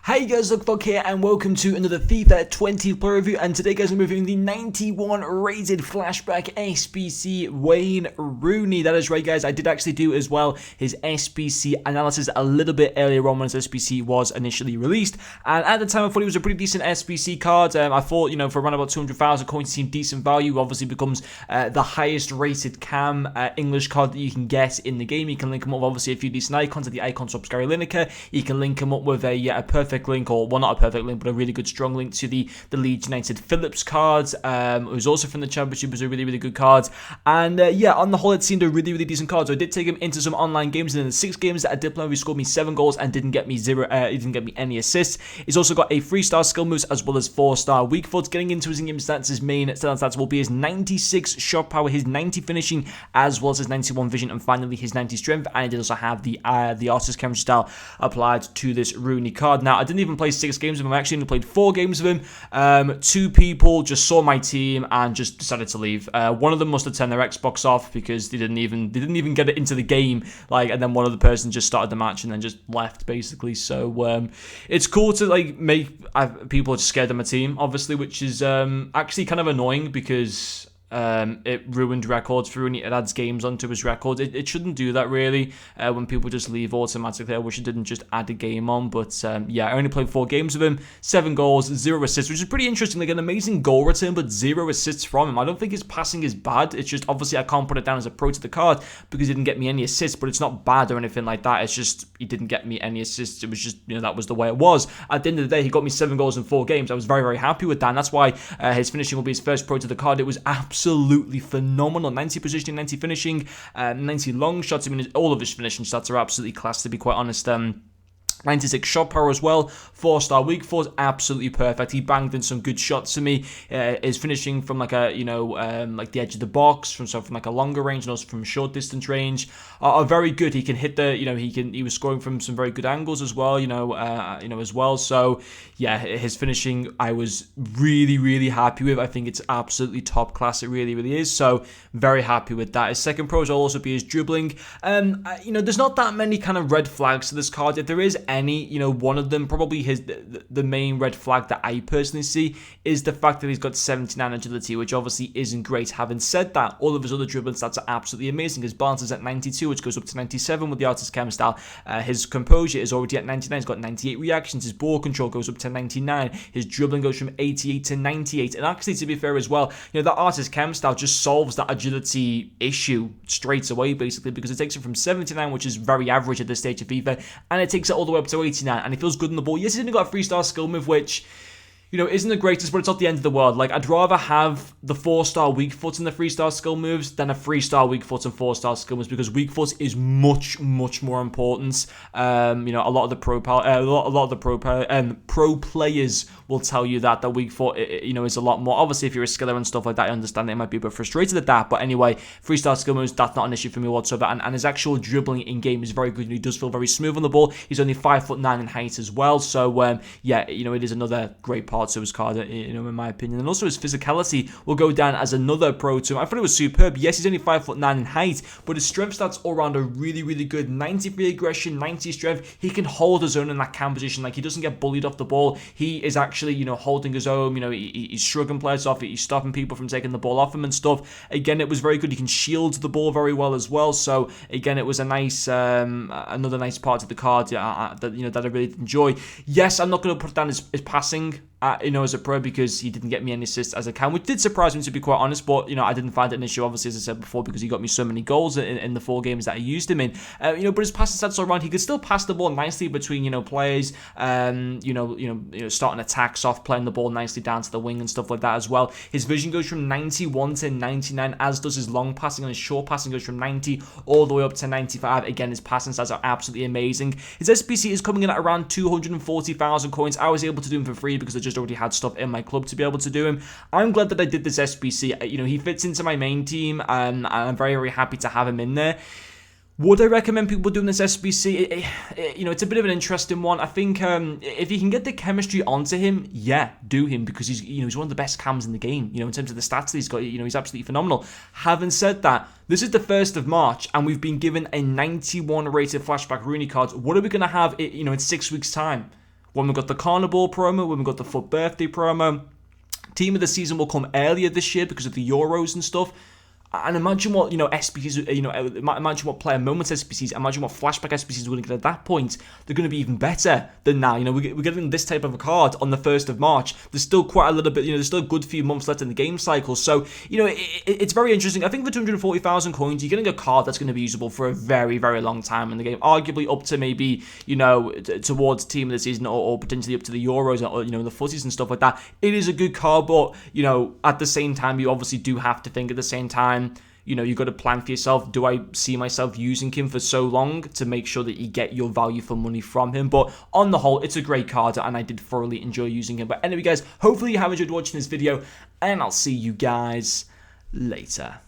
Hey guys, Look here and welcome to another FIFA 20 player review, and today guys I'm reviewing the 91 rated flashback SBC Wayne Rooney. That is right guys, I did actually do as well his SBC analysis a little bit earlier on when his SBC was initially released, and at the time I thought he was a pretty decent SBC card. I thought, for around about 200,000 coins it seemed decent value. Obviously becomes the highest rated cam English card that you can get in the game. You can link him up with obviously a few decent icons like the icon sub Gary Lineker. You can link him up with a perfect link, or well, not a perfect link, but a really good strong link to the Leeds United Phillips cards, who's also from the Championship, is a really good card. And yeah, on the whole it seemed a really decent card. So I did take him into some online games, and in the 6 games that I did play, he scored me 7 goals and didn't get me any assists. He's also got a 3-star skill moves as well as 4-star weak foot. Getting into his in-game stats, his main stats will be his 96 shot power, his 90 finishing, as well as his 91 vision, and finally his 90 strength. And I did also have the artist chemistry style applied to this Rooney card. Now I didn't even play 6 games of him. I actually only played 4 games of him. 2 people just saw my team and just decided to leave. One of them must have turned their Xbox off because they didn't even get it into the game. And then one other person just started the match and then just left basically. So it's cool to make people just scared of my team, obviously, which is actually kind of annoying because it ruined records for Rooney. It adds games onto his record. It shouldn't do that really when people just leave automatically. I wish it didn't just add a game on, but yeah, I only played 4 games of him, 7 goals, 0 assists, which is pretty interesting. Like an amazing goal return, but 0 assists from him. I don't think his passing is bad. It's just obviously I can't put it down as a pro to the card because he didn't get me any assists, but it's not bad or anything like that. It's just he didn't get me any assists. It was just, that was the way it was. At the end of the day, he got me 7 goals in 4 games. I was very happy with that, and that's why his finishing will be his first pro to the card. It was absolutely phenomenal. 90 positioning, 90 finishing, 90 long shots. I mean, all of his finishing stats are absolutely class, to be quite honest. 96 shot power as well, 4-star weak foot, absolutely perfect. He banged in some good shots to me. His finishing from like the edge of the box, from like a longer range, and also from short distance range are very good. He can hit the, he was scoring from some very good angles as well, as well. So yeah, his finishing I was really happy with. I think it's absolutely top class. It really is. So very happy with that. His second pros will also be his dribbling. There's not that many kind of red flags to this card. If there is any, one of them, probably the main red flag that I personally see is the fact that he's got 79 agility, which obviously isn't great. Having said that, all of his other dribbling stats are absolutely amazing. His balance is at 92, which goes up to 97 with the artist chem style. His composure is already at 99. He's got 98 reactions. His ball control goes up to 99. His dribbling goes from 88 to 98. And actually, to be fair as well, the artist chem style just solves that agility issue straight away, basically, because it takes it from 79, which is very average at this stage of FIFA, and it takes it all the way up to 89, and he feels good on the ball. Yes, he's only got a 3-star skill move, which, isn't the greatest, but it's not the end of the world. I'd rather have the 4-star weak foot and the 3-star skill moves than a 3-star weak foot and 4-star skill moves, because weak foot is much more important. A lot of the pro players will tell you that the weak foot, is a lot more. Obviously, if you're a skiller and stuff like that, I understand that it might be a bit frustrated at that. But anyway, 3-star skill moves, that's not an issue for me whatsoever. And his actual dribbling in game is very good. He does feel very smooth on the ball. He's only 5'9" in height as well. So yeah, it is another great part to his card, in my opinion. And also his physicality will go down as another pro to him. I thought it was superb. Yes, he's only 5'9" in height, but his strength stats all around are really good. 93 aggression, 90 strength. He can hold his own in that cam position. He doesn't get bullied off the ball. He is actually, holding his own. He's shrugging players off. He's stopping people from taking the ball off him and stuff. Again, it was very good. He can shield the ball very well as well. So again, it was a nice, another nice part of the card that I really did enjoy. Yes, I'm not going to put down his passing, as a pro, because he didn't get me any assists as a cam, which did surprise me, to be quite honest. But I didn't find it an issue, obviously, as I said before, because he got me so many goals in the 4 games that I used him in. But his passing stats all around, he could still pass the ball nicely between players. Starting attacks off, playing the ball nicely down to the wing and stuff like that as well. His vision goes from 91 to 99, as does his long passing, and his short passing goes from 90 all the way up to 95. Again, his passing stats are absolutely amazing. His SBC is coming in at around 240,000 coins. I was able to do him for free because I just already had stuff in my club to be able to do him. I'm glad that I did this SBC. He fits into my main team, and I'm very happy to have him in there. Would I recommend people doing this SBC? It's a bit of an interesting one. I think if you can get the chemistry onto him, yeah, do him, because he's one of the best cams in the game. In terms of the stats that he's got, he's absolutely phenomenal. Having said that, this is the 1st of March, and we've been given a 91 rated flashback Rooney card. What are we going to have, in 6 weeks' time? when we got the Carnival promo, when we got the FUT birthday promo. Team of the season will come earlier this year because of the Euros and stuff. And imagine what, SBCs, imagine what player moments SBCs, imagine what flashback SBCs we're going to get at that point. They're going to be even better than now. We're getting this type of a card on the 1st of March. There's still quite a little bit, there's still a good few months left in the game cycle. So, it's very interesting. I think for 240,000 coins, you're getting a card that's going to be usable for a very, very long time in the game. Arguably up to maybe, towards team of the season or potentially up to the Euros or, the footies and stuff like that. It is a good card, but, at the same time, you obviously do have to think at the same time, you've got to plan for yourself. Do I see myself using him for so long to make sure that you get your value for money from him? But on the whole, it's a great card, and I did thoroughly enjoy using him. But anyway, guys, hopefully you have enjoyed watching this video, and I'll see you guys later.